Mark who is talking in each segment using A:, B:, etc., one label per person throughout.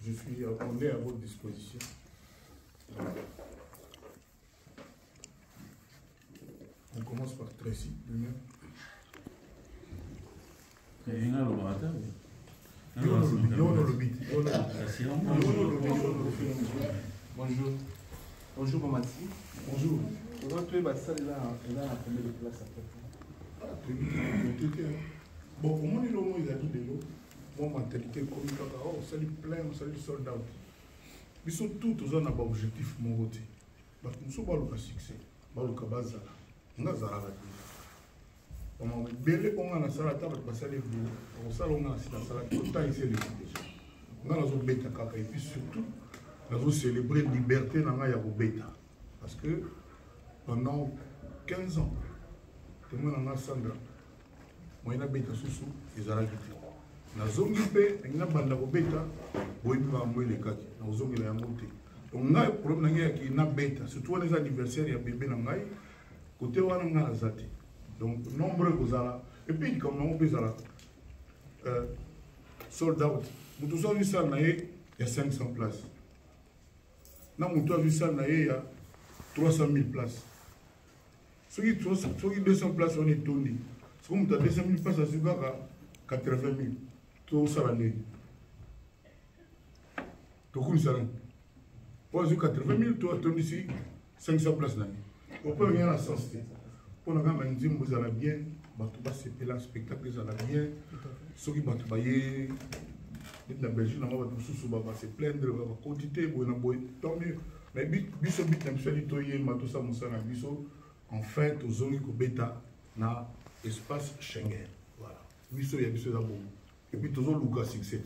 A: on est à votre disposition. On commence par Tracy lui-même.
B: Bonjour. Bonjour Mamati.
A: Bonjour.
B: Aujourd'hui, ça est là à combien de places à peu près?
A: Bon, au moins, il a dit de l'eau. Mon mentalité comique, oh, ça lui plein, ça lui sold out. Ils sont tous un objectif, mon côté. Parce que nous sommes pas le succès. Pas le cabazala. On a zara. On a belé, on a la salle, on a salé, on a salé, on a salé, on a essayé de déjà. On a la bêta kaka. Et puis surtout, nous avons célébré la liberté dans la bêta. Parce que pendant 15 ans, tout le monde a Sandra. Moi, il y a bêta sous ils ont arrêté. Na zongi pe na banda ko beta boy ba mwele kaki na zongi la yango te donc na problème na ki na beta surtout les anniversaires ya bébé na ngai côté wana nga azati donc nombre kozala et puis comme on peut zala sold out mutu so visa na ye ya 500 places na mutu visa na ye ya 300 000 places soki 200 places on est tondi soki mutu 200 000 places asukaka 80 000 tout ça va aller. Tout comme ça. Pour 80 000, tu as ici 500 places. On peut rien à sens. Pour nous dire que vous allez bien, tu vas se payer un spectacle, vous allez bien. Ceux qui vont travailler, la Belgique, on va se plaindre, on va quantité, tant mieux. Mais biso bit na biso litoye matosa musana biso en fait aux zones ko beta na espace Schengen. Voilà. Biso ya biso za bon. Et puis toujours Lucas 67.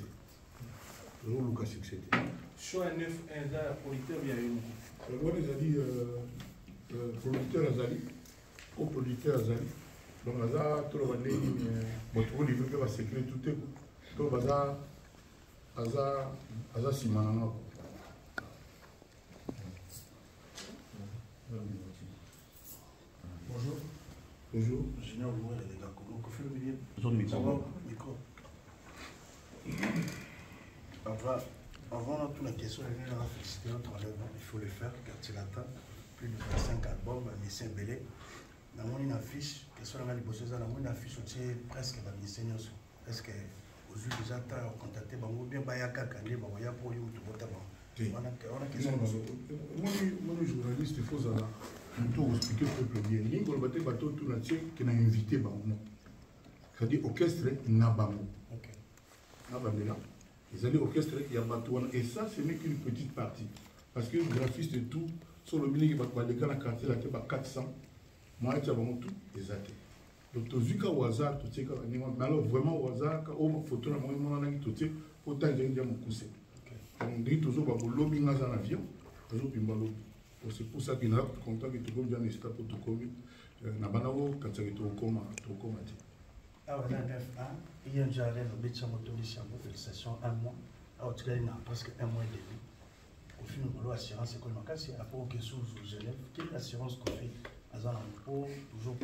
A: Toujours Lucas 67.
B: Choix 9 un producteur il y a eu.
A: On les a dit producteur Azali, coproducteur Azali. Donc là tout le monde bon tout le livre va s'écrire tout est tout Aza Simana. Bonjour. Bonjour.
C: Ingénieur Louis les gars, comment on fait le milieu?
B: Bonjour micro.
C: Avant toute la question, il a félicité notre enlèvement, il faut le faire car il attend plus de 25 albums, Messien Belé. Dans une affiche, question dans les bosses, dans une affiche aussi presque dans les seniors. Est-ce que vous avez déjà contacté ou bien Bayaka Kandé, Bawaya pour lui ou tout votre avant? On a question.
A: Moi, le journaliste, il faut ça. Pour expliquer au peuple bien. Il y a un bateau tout entier qui a invité Baoumou. C'est-à-dire orchestre Nabamou. Nabamela. Ils allaient orchestre Yabatouana. Et ça, ce n'est qu'une petite partie. Parce que le graphiste et tout, sur le milieu qui va dans la quartier, là, il y a 400. Moi, il y a tout, ils allaient. Donc, tu as vu qu'au hasard, tu sais, mais alors vraiment au hasard, quand on a photo, on a tout sais, autant de gens qui ont coussé. On dit toujours que le lobby dans un avion, toujours puis lobby. C'est pour ça qu'il y a contact avec tout le monde, pour tout le monde. Nabanao, quand tu es au coma,
C: Alors, il y a déjà un médecin motoriste, félicitations, un mois. Alors, tu gagnes presque un mois et demi. Au final, on a l'assurance économique. C'est à rapport aux questions aux élèves. Quelle assurance qu'on fait? Toujours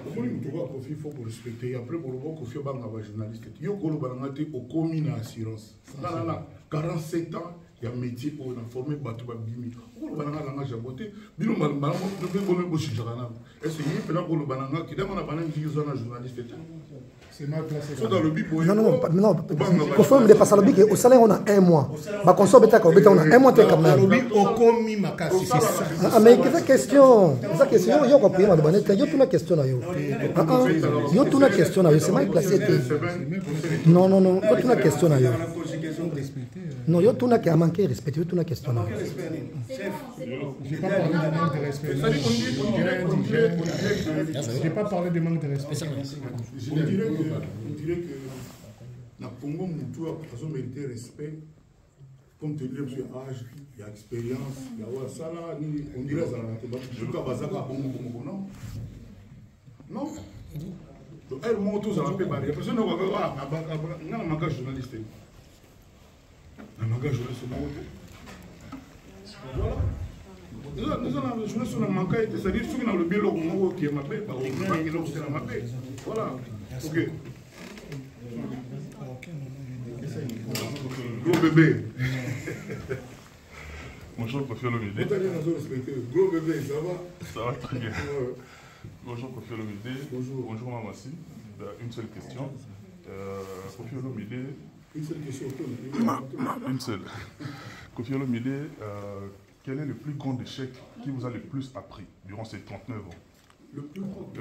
A: il faut respecter. Après, pour le voir, il faut un journaliste. Il y a au commis dans l'assurance. 47 ans. Il y a un métier pour informer Batou Babimi. On va dans la jaboté. Bilo Malmano, je vais vous le dire. Est-ce qu'il y a un peu de banana qui demande à banane qui est un journaliste? C'est mal placé.
D: Non. Conforme de passer le bic, au salaire, on a un mois. Ma console bêta, on a un mois de caméra.
A: Au commis, ma casse, c'est ça.
D: Ah, mais quelle question? Esa question, yo compris, ma demande, yo tout la question là, yo. Yo tout la question là, yo, c'est mal placé. Non, yo tout la question là, yo. Non, yo tout n'a qu'à manquer de respect, yo tout la question là.
A: J'ai pas parlé de manque de respect. J'ai pas parlé de manque de respect. On dirait que dans le Congo, on a mérité respect. Comme tu dis, il y a âge, il y a expérience, il y a ça là, on dirait ça là. Non. Donc, elle monte tous à la paix barrière. Parce que nous, on a un manga journaliste. Un manga journaliste, voilà. Nous avons un journaliste, on a manqué, c'est-à-dire ceux qui ont le bilan qui est ma paix, voilà. Ok. Gros bébé.
E: Bonjour, Kofi Olomide.
A: Gros bébé, ça va?
E: Ça va très bien. Bonjour, Kofi Olomide.
A: Bonjour.
E: Bonjour, Mamassi. Une seule question. Kofi Olomide.
A: Une seule question.
E: Une seule. Kofi Olomide, quel est le plus grand échec qui vous a le plus appris durant ces 39 ans? Le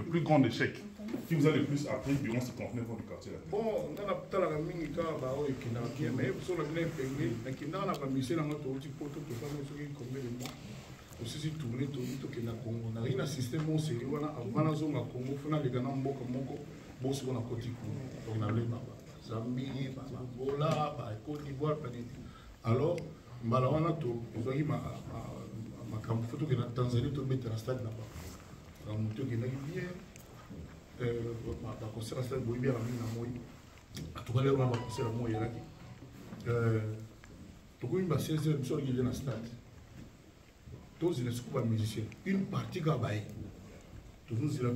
E: plus grand échec qui vous a le plus appris durant ces 39 ans du quartier latin?
A: Bon, on a la mingi ka ba o ekina ki mais so la bine pengé na kinda na ba mise na to ti poto to fa so ki combien de mois aussi si tourner to ke na Congo na ina système on seri wana avana zo na Congo funa le kana mboka moko bosi wana koti ku donc na le baba Zambie ba Angola ba Côte d'Ivoire planète alors mbala wana to zo ki ma kampo photo ke na Tanzanie to mettre stade na ba na muto ke na bien bakosela stade boyi bien mingi na moi atuka lero na bakosela moi elaki tokomi ba 16h biso olingi na stade tozila siku bamusicien une partie ka baye tozozila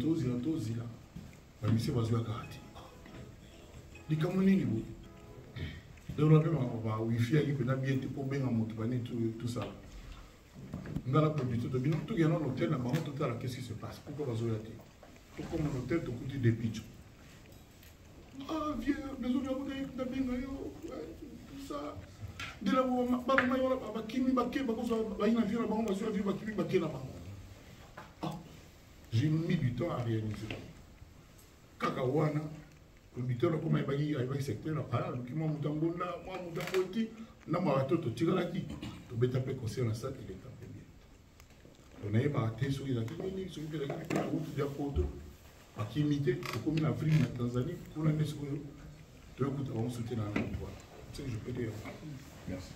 A: bamusicien bazwaka ati likambo nini boye lero mpe bawifi yaki mpena bien te mpo benga moto bani tout ça nga na producteur tobino tokenda na hotel na bango totala qu'est-ce qui se passe pourquoi bazoya te comme un hôtel, tu coûtes des pitchs. Ah, viens, les autres, tout ça. Dès là, on va j'ai mis du temps à réaliser. Kakawana, le buteur, comment il va y secteur, là, qui m'a moutambo là, moi, moutambo ti, n'a pas tout, tu vas qui, tu vas taper conseil dans ça, il est tapé bien. On a pas été sur les activités, sur les activités, qui imité, comme en Afrique, en Tanzanie, pour l'année sur eux, tu veux que tu soutien dans l'emploi. C'est ce que je peux dire. Merci.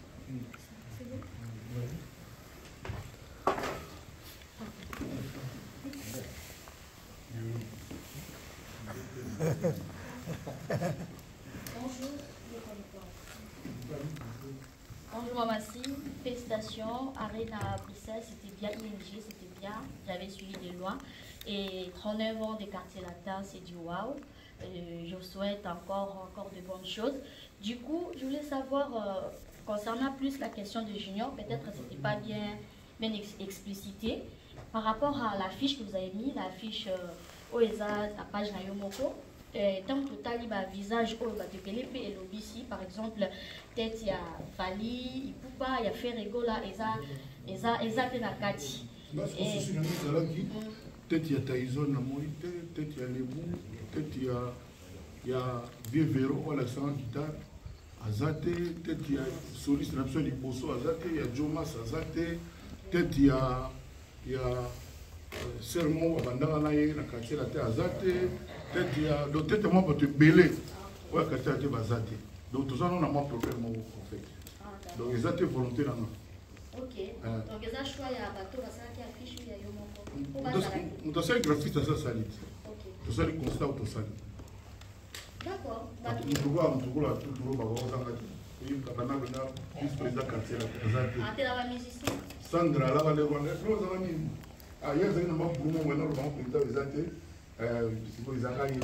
F: Bonjour Mamassi, félicitations, Arena Bruxelles, c'était bien ING, c'était bien, j'avais suivi de loin. Et 39 ans des quartiers latins, c'est du waouh. Je vous souhaite encore de bonnes choses. Du coup, je voulais savoir, concernant plus la question de Junior, peut-être que ce n'était pas bien explicité, par rapport à l'affiche que vous avez mis, l'affiche OESA, la page Nayomoko, tant total, il y a un visage au Batepelepe et l'Obisi, par exemple, peut-être il y a Fali, Ipupa, il y a Ferregola, Eza Tenakati.
A: Peut-être il y a Taïzon, peut-être il y a Lebou, peut-être il y a Vieux Véro, on l'a sans guitare, Azate, peut-être il y a Solis, l'absent du Bosso, Azate, il y a Jomas, Azate, peut-être il y a Sermon, Abandanaye, la quartier la terre, Azate, peut-être il y a, donc peut-être moi pour te bêler, ouais, quartier la terre, Azate. Donc tout ça, on a moins de problème en fait. Donc ils ont été volontaires là.
F: Ok. Donc ils ont choisi à bateau, ça qui affiche il y a Yomoko.
A: On doit faire graphiste à ça salit. Tout ça, les constats ou tout ça.
F: D'accord.
A: On trouve là tout le monde va il y a vice-président quartier là.
F: Ah, t'es la musicien.
A: Sandra là va les voir. Nous avons mis. Ah, hier c'est un moment pour nous maintenant le banc président des athées. C'est pour les arrailles.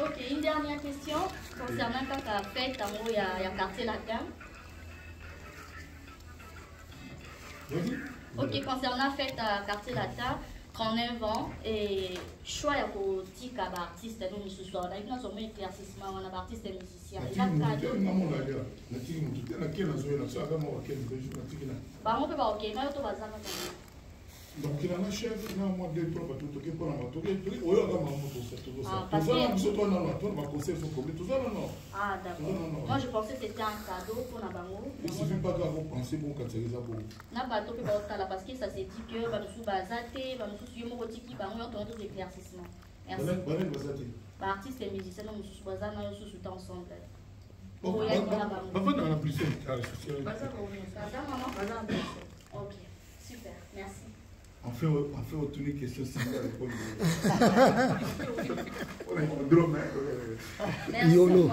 F: Ok, une dernière question concernant quand tu as fait en haut, il y a quartier latin. Ok, concernant fête à quartier latin, 39 ans, et choix à côté comme artiste, nous ce soir, on a eu un éclaircissement, on a artiste et musicien. On peut pas ok, mais on va
A: donc il y a un chef, il y a un mois de trois bateaux qui pour un bateau. Oui, on a un moto, tout ça.
F: Parce que ah d'accord. Moi je pensais que c'était un cadeau pour la bango.
A: Il ne suffit pas que vous pensez bon quand c'est les abos.
F: Na bateau peut pas parce que ça s'est dit que va nous bazater, va nous suivre mon rotiki, va nous entendre des éclaircissements. Merci. Artiste et musicien, nous nous bazar, nous nous ensemble.
A: Avant dans la prison,
F: ok, super, merci.
A: On fait aucune question similaire à l'école.
F: Merci.
D: YOLO.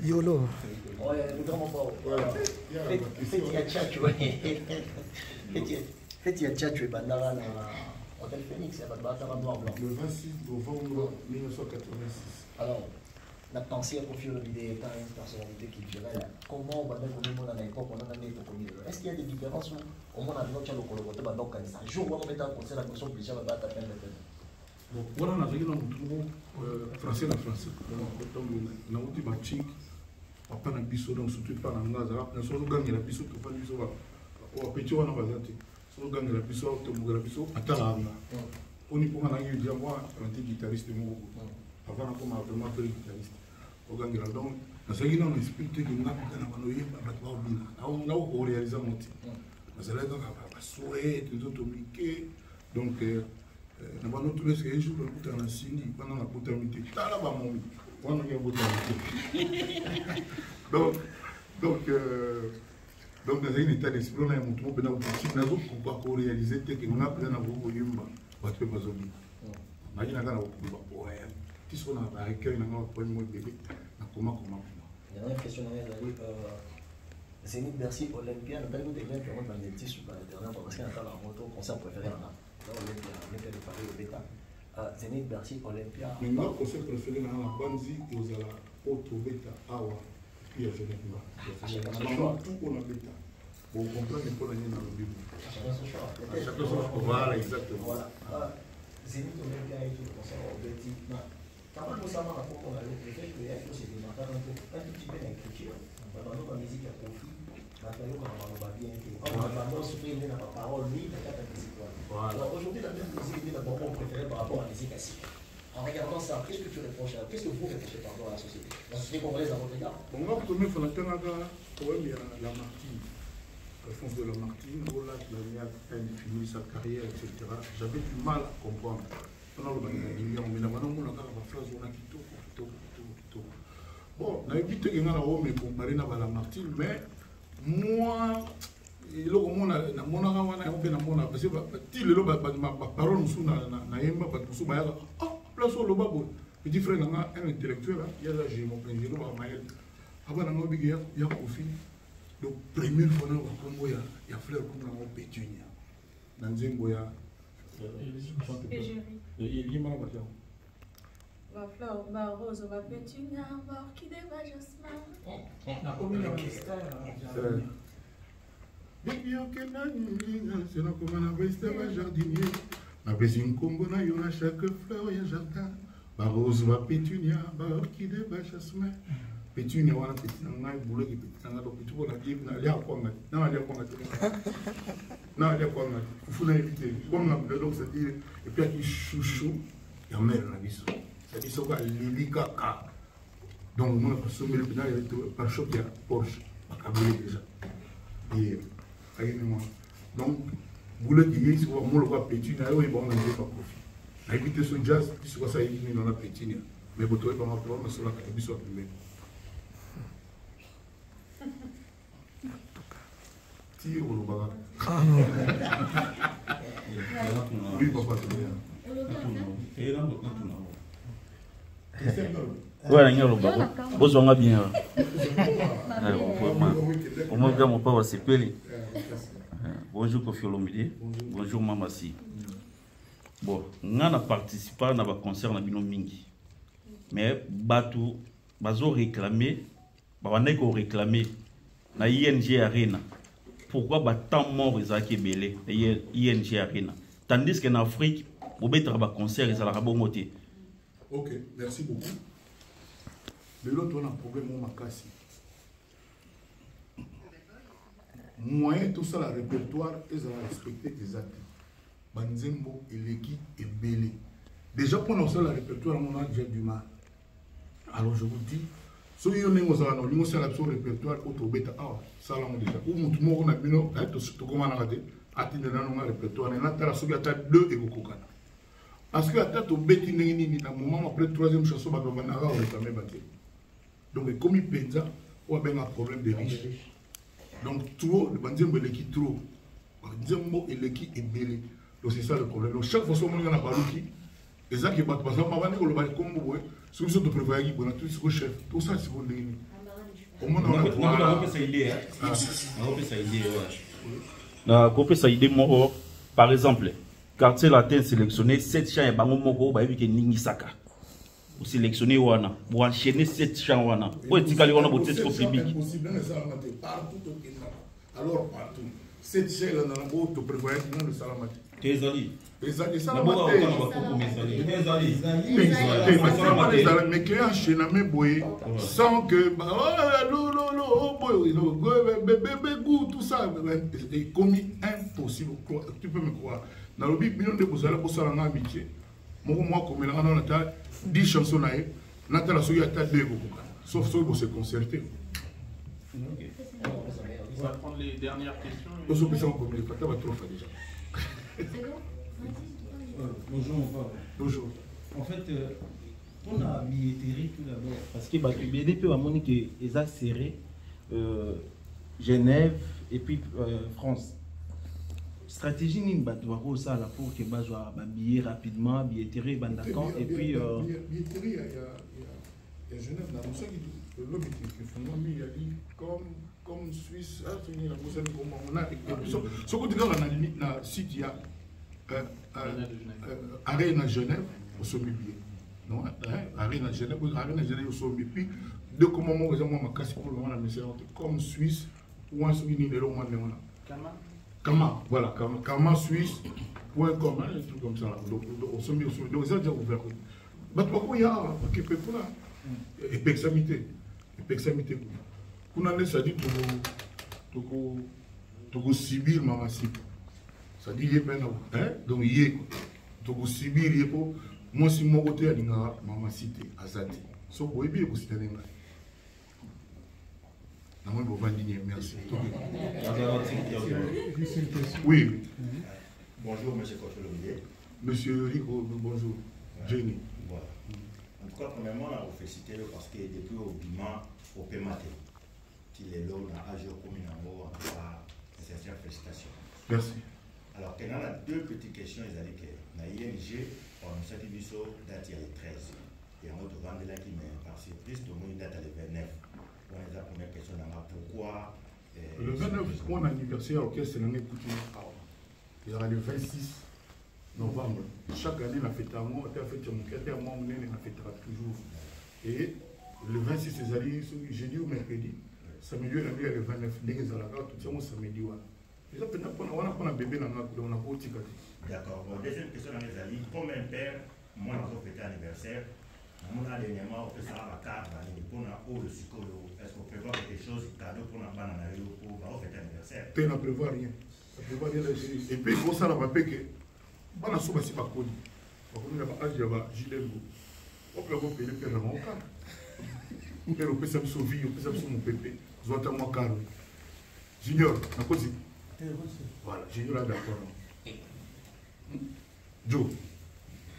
F: YOLO.
G: Feti ya Tchatchoué bandara na Hôtel Phoenix, il y a Noir Blanc.
A: Le 26 novembre 1986.
G: Alors, la pensée à confier le vidéo étant une personnalité culturelle. Comment on va mettre au monde à l'époque, on a mis au est-ce qu'il y a des différences où au monde a mis au côté, donc un jour où on met en conseil la question plus chère, va taper le thème.
A: Bon, voilà, on a vu dans le français, la français. On a dit Bachik, papa n'a biso, donc surtout pas dans le Gaza, on a surtout gagné la biso, tout pas biso, on a pété, on a basé, surtout gagné la biso, tout le monde a biso, à Talanga. On y peut en aller dire, moi, on était guitariste, avant, on a vraiment fait guitariste. On a gagné la donc, on a dit, on a expliqué que nous avons réalisé un motif. On a dit, on a souhaité, les autres obliqués, donc, nous avons trouvé ce que je veux dire dans la Sini, pendant la potabilité. Donc, dans un état d'esprit, on a un mouvement pénal aussi. Nous avons réalisé que nous avons un mouvement. On a fait des choses. On a dit que nous avons fait des poèmes. Tout ce qu'on a recueilli, nous avons fait des bébés. Comment.
G: Dernière question, Zénith Bercy Olympia, nous avons des liens qui rentrent dans les tissus par l'intérieur parce qu'il y a un concert préféré là. Olympia de Paris au Beta. Zénith Bercy Olympia.
A: Mais moi, le conseil préféré dans la Banzi et aux ala Auto Beta Awa. Puis à Genève. Tout on a Beta. Bon, on comprend qu'il faut l'année dans le Bible.
G: Chacun son choix.
A: Chacun son choix. Voilà, exactement.
G: Voilà. Zénith Olympia et tout le concert au Beta. Quand on savoir à propos de le fait qu'il y a quelque chose qui est un tout petit peu d'écriture. Dans la musique, il y a profit. Aujourd'hui, la même musique est notre moment préféré par rapport à la musique classique. En regardant ça, qu'est-ce que tu reproches? Qu'est-ce que vous reprochez par rapport à la société? La société congolaise à votre égard?
A: Bon, moi, pour me faire la Lamartine. Alphonse de Lamartine, Ola, qui a défini sa carrière, etc. J'avais du mal à comprendre. Bon, on a évité que nous me comparer à Lamartine, mais moi, il y a petit frère, un intellectuel, il y a j'ai mon ingénieur, avant il y a profil. Donc, première fois, il y a frère comme la pétunia. Dans Zemboya.
H: Ma fleur, ma rose, ma pétunia, ma orchidée, ma jasmin.
A: C'est là comme on a baissé ma jardinier. Ma baissé une combo, il y a chaque fleur, il y a jardin. Ma rose, ma pétunia, ma orchidée, ma jasmin. Pétunia, on a pétunia, on a boulot qui pétunia, donc tu vois la vie, on a l'air quoi, non, il y a quoi, non, il y a quoi, il faut l'éviter. Comme on a donc c'est dire, et puis il y a qui chouchou, il y a mère, la biso. C'est-à-dire que Lili Kaka. Donc, on a consommé le pédale par choc, il y a Porsche, Macabélé déjà. Et, moi. Donc, vous le dites, si vous le voyez pétiner, on n'a pas profit. On a évité ce jazz, si vous avez évité dans la pétine. Mais vous trouvez pas ma parole, mais c'est la catégorie soit plus belle. Tire au Lobaga. Oui, papa, c'est bien.
I: Voilà, il besoin bien. Bonjour Kofi Olomide. Bonjour Mamassi. Bon, on a participé à un concert na bino mingi. Mais batu bazo réclamer, babaneko réclamer na ING Arena. Pourquoi ba tant mort ezaki belé ING Arena. Tandis qu'en Afrique, au betra ba concert ezala rabomoté.
A: Ok, merci beaucoup. Mais l'autre, on a un problème, on m'a cassé. Moyen, tout ça, le répertoire, ils ont respecté des actes. Banzembo, Eleki et Belé. Déjà, pour nous, le répertoire, on a déjà du mal. Alors, je vous dis, si vous avez un répertoire, ça, on a déjà. Ou tout le monde a mis, tout le monde a dit, un répertoire, on a deux et beaucoup. Parce que à au bêtis à un moment après troisième chanson, on réclamé battu. Donc comme il pensa, on a un problème de riches. Donc trop, le bandier est l'équipe trop. Le bandier est l'équipe est belé. Donc c'est ça le problème. Donc chaque fois que on a parlé qui, les gens qui battent parce qu'on va dire le comme vous voyez, ceux qui sont de prévoir qui bon tout ce que chef, tout ça c'est bon de gagner. Au moins on a
I: ça idée. On peut ça idée. Na copie ça idée moi par exemple. Quartier latin sélectionné 7 chants et bango moko ba yiki ningi saka Vous sélectionnez Wana. Vous enchaînez 7 chants Wana. Vous êtes calé Wana pour test public.
A: Partout au Kenya. Alors partout. 7 chants là dans le beau, tu prévois dans le Salamate.
I: Tezali.
A: Les Salamate. Mais qui enchaînent même boy sans que tout ça est commis impossible. Tu peux me croire. Dans le but, million de bozala pour ça en amitié. Moi comme là on a 10 chansons là, Nathalie a soyé à ta deux sauf ceux qui se concerter.
B: On va prendre les dernières questions.
A: Bonjour.
J: En fait, on a billetterie tout d'abord. Parce que le BDP a montré qu'ils ont serré Genève et puis France. Stratégie ni batouaro ça là pour que bas soit billet rapidement, billetterie bandakan et puis
A: billetterie il y a Genève dans ça qui l'objet qui font il y a dit comme Suisse a fini la prochaine comme on a ce que tu regardes dans site il y a Arena Genève au sommet billet non Arena Genève au sommet puis de comment moi ma casse pour le moment comme Suisse ou un souvenir de l'homme Kama, voilà, Kama Suisse.com, des trucs comme ça. Donc, on se met au donc ça déjà ouvert. Mais pourquoi il y a un peu pour là et pexamité. Pour nous, ça dit que Sibir, maman Sibir. Ça dit, il y a peine à hein? Donc, il y a Sibir, il y a pour moi, si mon côté, il y a maman cité, Azati. So, vous voyez, vous citez les mains. Merci. Oui.
K: Bonjour, monsieur Kofiolomide.
A: Monsieur Rico, bonjour. Jenny.
K: Voilà. En tout cas, premièrement, on a félicité parce que depuis au Bima, au Pématé, il est là, on a agi au commun en mot, en tout cas, sincères félicitations.
A: Merci.
K: Alors, il y a deux petites questions. Ils ont dit que dans l'ING, on a sorti du saut date il y a les 13. Et on a demandé là qui m'a par surprise, tout le monde date à les 29. On a la première question, pourquoi
A: le 29, mon anniversaire, c'est l'année coutume. Il y aura le 26 novembre. Chaque année, la fête à moi, on a fait toujours. Et le 26, c'est jeudi ou mercredi. Samedi, il y a le 29. Dès que tout ça, samedi. On a un bébé dans la haute.
K: D'accord. Deuxième question, comme un père, moi, j'ai fêté anniversaire. On a dernièrement fait ça à la carte pour le psychologue. Est-ce qu'on prévoit quelque chose, cadeau pour la banane pour fêter l'anniversaire?
A: On ne prévoit rien. Et puis, il faut ça, on va payer que. On a souvent si pas connu. On a un gilet. On peut avoir payé le père dans mon cas. On peut avoir payé sa vie, on peut avoir mon pépé. Je vais mon carreau. Junior, on a posé. Voilà, Junior a d'accord. Joe.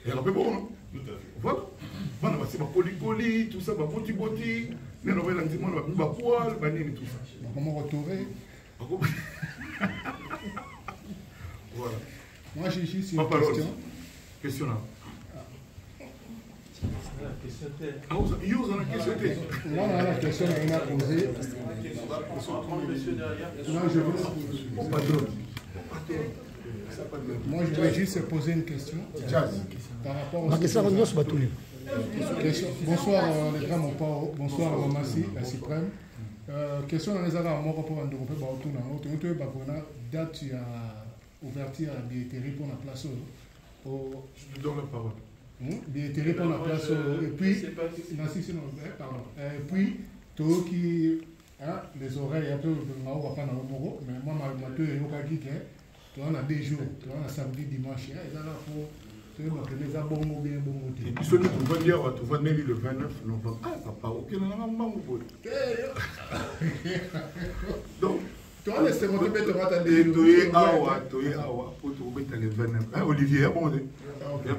A: Et on peut bon, non? Voilà. Voilà, c'est ma polycoli, tout ça, ma boti, mais on va dire que ma poil, tout ça.
L: Comment retourner?
A: Voilà.
L: Moi, j'ai juste une question.
A: Question là.
L: Non, la question elle a posé. Non, je veux. Moi, je voulais juste poser une question par rapport au. Bonsoir, les grands Mopao. Bonsoir, Mamassi, la suprême. Question dans les arts, moi, rapport à Ndorope, date, tu as ouverture à la billetterie pour la place.
A: Je te donne la parole.
L: Billetterie pour la place. Et puis, et puis, tout qui. Les oreilles, un peu, on va pas dans le moro, mais moi, ma tu es au Kaki, tu en as des jours, tu en as samedi, dimanche, et là, pour. Et
A: puis celui qui va dire, tu vas naître le 29 novembre. Ah, papa, ok, non, non, non, non. Donc,
L: tu vas laisser mon bébé te rater
A: des jours. Tu es awa, pour te remettre le 29. Olivier, bon, pour te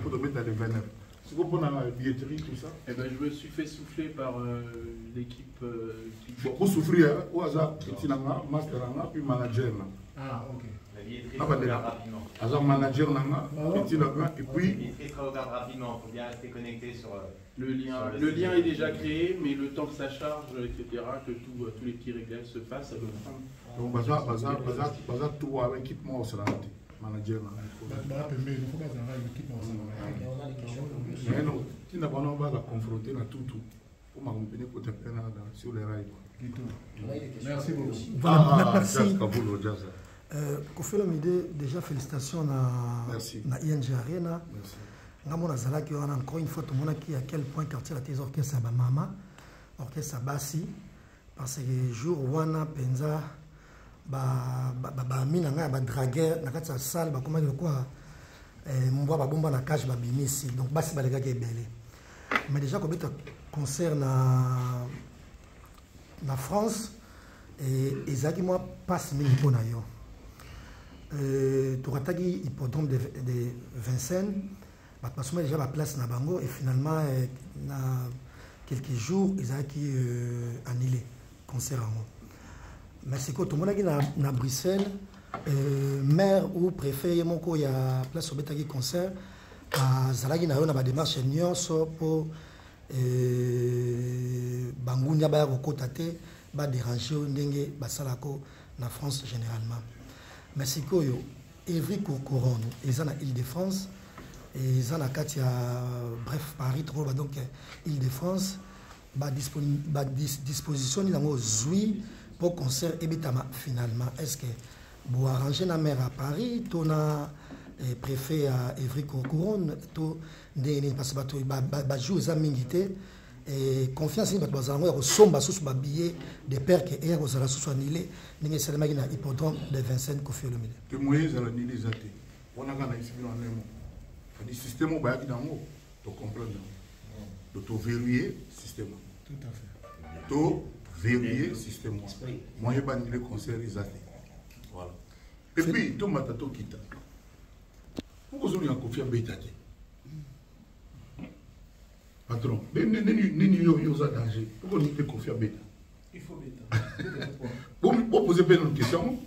A: remettre le 29. C'est quoi pour la billetterie, tout ça?
B: Eh bien, je me suis fait souffler par l'équipe.
A: Pour souffrir, au hasard, petit nanga, master nanga, puis manager.
L: Ah, ok.
K: La billetterie se regarde rapidement.
A: Hasard manager nanga, petit nanga, et puis.
K: La billetterie se regarde rapidement, il faut bien rester connecté sur.
B: Le lien est déjà créé, mais le temps que ça charge, etc., que tous les petits réglages se fassent, ça peut prendre.
A: Donc, bazar, tout avec équipement au salarié. manager. Mais non, tu n'as pas la confronter à tout. Pour m'accompagner pour te prendre sur les rails.
L: Merci beaucoup.
D: Voilà, merci. Kofi Olomide, déjà félicitations à ING Arena. Ngamona Zalaki, encore une fois, tout le monde qui à quel point quartier la tes orchestre à Mama, orchestre à Bassi, parce que jour où on a penza, minanga, dragueur, na kati salle, comment dire quoi, mwa bomba na cage babimisi, donc Bassi balega qui est belé. Mais déjà quand on concert na France, et Isaac moi passe mille pour nayo. Touratagi hippodrome de Vincennes. Parce que déjà la place na bango et finalement na quelques jours ils ont annulé concert. Mais c'est que tout le monde qui na Bruxelles maire ou préfet moko ya place au betagi concert à zalagi na yo na ba démarche nyonso pour bangunya ba kokota te ba déranger ndenge basalako na France généralement. Mais c'est que yo Evry Couronne ils sont na Île-de-France. Et ils ont la carte, bref, Paris, donc Île-de-France, disposition ils ont joué pour concert et finalement. Est-ce que vous arrangez la mer à Paris, tu as préfet à Evry Couronne, parce que joue aux amiguités et confiance dans les gens qui sont sous les billets de père qui est aux sous annulés, n'est seulement une hippodrome de Vincennes Kofi Olomide.
A: Les moyens à l'annulé, on a gagné ici dans le le système au bas d'ango, tu comprends. Tu verrouiller le système.
L: Tout à fait.
A: Tu verrouiller le système. Moi, je vais le concert. Voilà. Et puis, tu m'as tout quitté. Pourquoi vous avez confié à Bétate? Patron, vous avez danger. Pourquoi vous avez confié à Bétate?
B: Il faut Bétate.
A: Vous posez bien une question.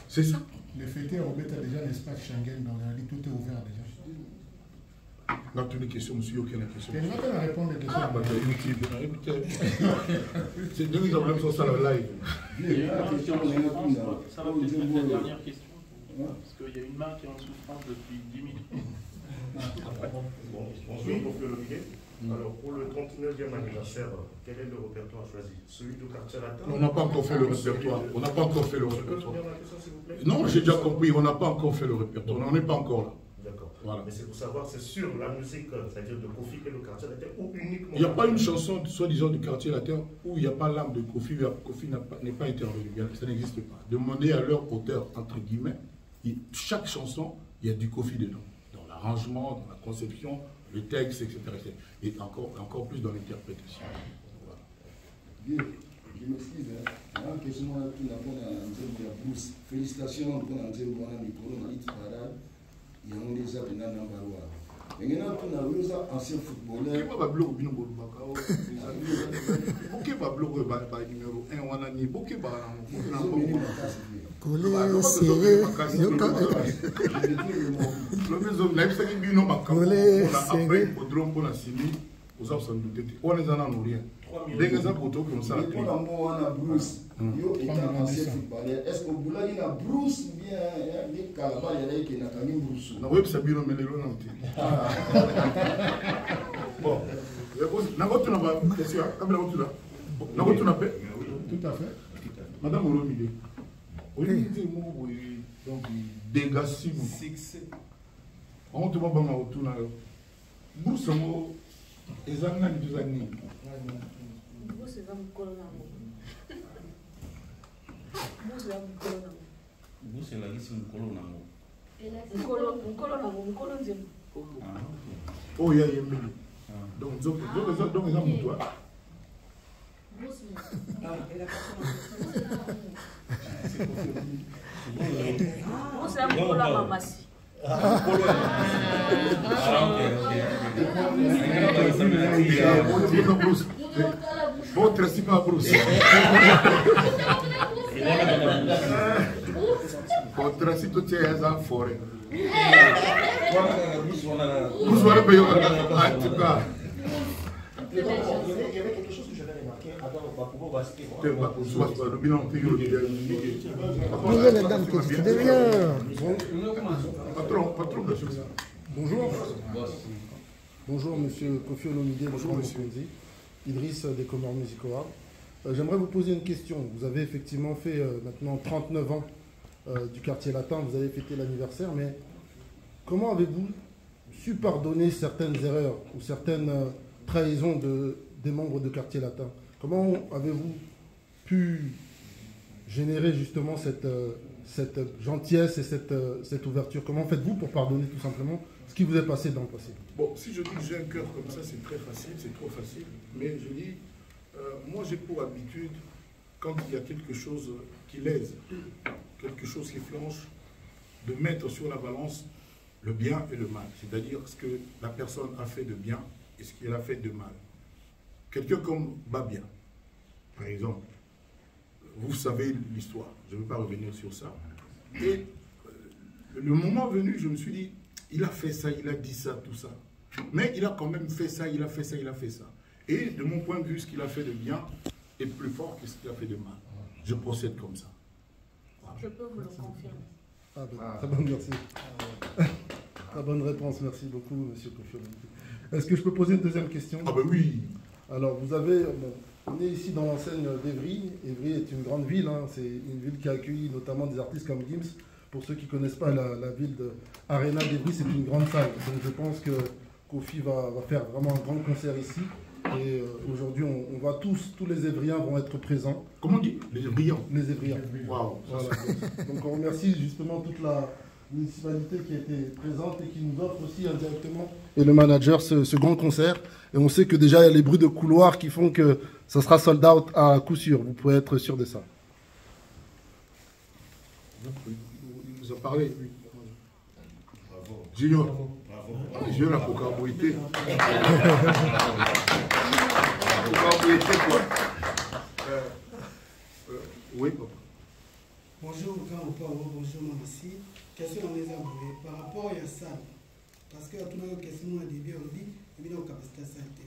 A: C'est ça.
L: Le fêteur au Bétat déjà l'espace Schengen, donc tout est ouvert déjà.
A: Dans toutes les questions, monsieur, aucune question.
L: Je ne vais pas répondre aux questions.
A: C'est deux problèmes sur ça, le live.
J: Ça va peut-être être la dernière question. Parce qu'il y a une main qui est en souffrance depuis 10 minutes.
K: Bonjour, Kofi Olomide. Alors, pour le 39e anniversaire, quel est le répertoire choisi? Celui du quartier latin?
A: On n'a pas encore fait le répertoire. On n'a pas encore fait le répertoire. Non, j'ai déjà compris. On n'a pas encore fait le répertoire. On n'en est pas encore là.
K: D'accord. Voilà. Mais c'est pour savoir, c'est sur la musique, c'est-à-dire de Kofi et le quartier latin, ou uniquement? Il
A: n'y a pas une chanson, soi-disant, du quartier latin où il n'y a pas l'âme de Kofi. Kofi n'est pas intervenu. Ça n'existe pas. Demandez à leur auteur, entre guillemets, chaque chanson, il y a du Kofi dedans. Dans l'arrangement, dans la conception, le texte, etc. Et encore plus dans l'interprétation. Voilà.
M: Bien, je m'excuse. En question, tout le monde a Bruce. Félicitations pour Nicolas Parade. Il y a déjà un Nambaroua. Mais il y a un ancien footballeur.
A: Qui va bloquer numéro 1 on a ni beaucoup
M: est-ce que vous avez un Bruce bien des calabas qui n'a pas mis Bruce?
A: Non, oui, c'est bien, mais les lois bon,
L: tout à fait.
A: Madame Olomide, donc dégâts succès. On te voit pas ma retour là. Bruce, les années de années.
H: Bruce va me coller là. Bruce va me coller là.
I: Bruce la liste me coller là.
A: Oh, il y a une minute. Donc, ils ont toi. Bon, tracy pas Bruce. Bon, tracy tout est en forêt. Bruce, payer en tout cas.
G: Il y avait quelque chose que j'avais remarqué avant
L: Bonjour. Bonjour, monsieur Kofi Olomide. Bonjour, monsieur Idriss des Comores Music Awards. J'aimerais vous poser une question. Vous avez effectivement fait maintenant 39 ans du quartier latin. Vous avez fêté l'anniversaire, mais comment avez-vous su pardonner certaines erreurs ou certaines trahisons des membres de quartier latin? Comment avez-vous pu générer justement cette gentillesse et cette ouverture? Comment faites-vous pour pardonner tout simplement ce qui vous est passé dans le passé?
A: Bon, si je dis que j'ai un cœur comme ça, c'est très facile, c'est trop facile. Mais je dis, moi j'ai pour habitude, quand il y a quelque chose qui lèse, quelque chose qui flanche, de mettre sur la balance le bien et le mal. C'est-à-dire ce que la personne a fait de bien et ce qu'elle a fait de mal. Quelqu'un comme Babia, par exemple, vous savez l'histoire, je ne vais pas revenir sur ça. Et le moment venu, je me suis dit, il a fait ça, il a dit ça, tout ça. Mais il a quand même fait ça, il a fait ça, il a fait ça. Et de mon point de vue, ce qu'il a fait de bien est plus fort que ce qu'il a fait de mal. Je procède comme ça.
H: Voilà. Je peux vous le confirmer.
L: Ah ben, très bonne, merci. Très bonne réponse, merci beaucoup, monsieur Kofi. Est-ce que je peux poser une deuxième question?
A: Ah ben oui.
L: Alors, vous avez... on est ici dans l'enseigne d'Evry. Evry est une grande ville, hein. C'est une ville qui a accueilli notamment des artistes comme Gims. Pour ceux qui ne connaissent pas la ville de Arena d'Evry, c'est une grande salle. Donc je pense que Kofi va faire vraiment un grand concert ici. Et aujourd'hui, on va tous les Évriens vont être présents.
A: Comment on dit? Les Évriens.
L: Les Évriens.
A: Waouh.
L: Voilà. Donc on remercie justement toute la municipalité qui a été présente et qui nous offre aussi indirectement, et le manager, ce grand concert. Et on sait que déjà, il y a les bruits de couloir qui font que ça sera sold out à coup sûr. Vous pouvez être sûr de ça.
A: Il nous a parlé, lui. Bravo. Junior. Bravo. Junior a cocarboité. Cocarboité, quoi. Oui, papa.
N: Bonjour, grand Opao, bonjour, Mamassi. Question dans les abonnés par rapport à ça. Parce que tout le monde a question à début, on dit, il y a une capacité à santé.